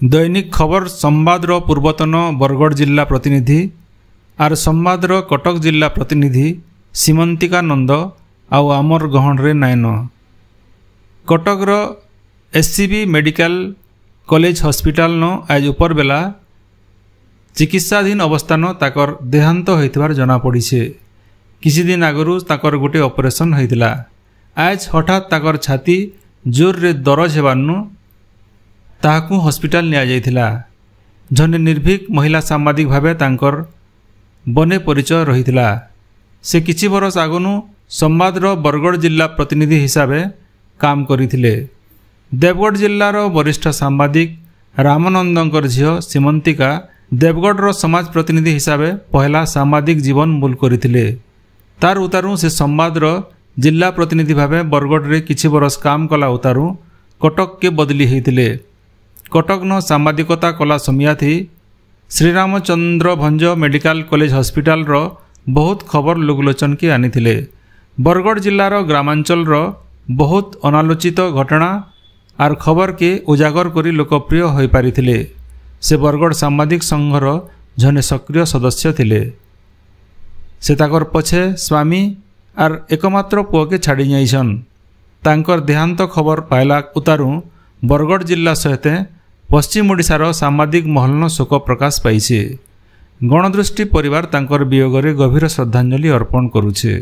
दैनिक खबर संवादर पूर्वतन बरगढ़ जिला प्रतिनिधि आर संवादर कटक जिला प्रतिनिधि सीमंतिका नंद आउ आमर गहण नायन। कटकर एससीबी मेडिकल कॉलेज हॉस्पिटल न आज उपर बेला चिकित्साधीन अवस्थान ताकर देहांत होइतबार जना पड़ीछे। किसी दिन आगरू ताकर गोटे ऑपरेशन होइतिला। आज हठात ताकर छाती जोर रे दरज हेबानु ताहाकू हॉस्पिटल निया जाइथिला। जने निर्भीक महिला सांबादिक भावे तांकर बने परिचय रहिथिला। से किछि बरस आगनु संवादर बरगढ़ जिला प्रतिनिधि हिसाबे काम करिथिले। देवगढ़ जिल्लार वरिष्ठ सांबादिक रामानंदंकर झियो सीमंतिका देवगढ़ समाज प्रतिनिधि हिसाबे पहला सांबादिक जीवन मूल करथिले। तार उतारू से संवादर जिला प्रतिनिधि भावे बरगढ़ रे किछि बरस काम कला उतारू कटक के बदली होइतिले। कटक न सांबादिकता कला समिया थी श्रीरामचंद्र भंज मेडिकल कॉलेज हॉस्पिटल रो बहुत खबर लोकलोचन के आनिथिले। बरगढ़ जिल्लार ग्रामांचल रो बहुत अनालोचित घटना आर खबर के उजागर करी लोकप्रिय होई पारिथिले। से बरगढ़ सांबादिक संघर जने सक्रिय सदस्य थिले। से ताकर पछे स्वामी आर एकमात्र पुओ के छाड़ी जाइछन। तांकर देहांत खबर पाइला उतारू बरगढ़ जिला सहित पश्चिम ओडिशार सांबादिक महलन शोक प्रकाश पाइछे। गणदृष्टि परिवार तांकर वियोगरे गभीर श्रद्धांजलि अर्पण करुछे।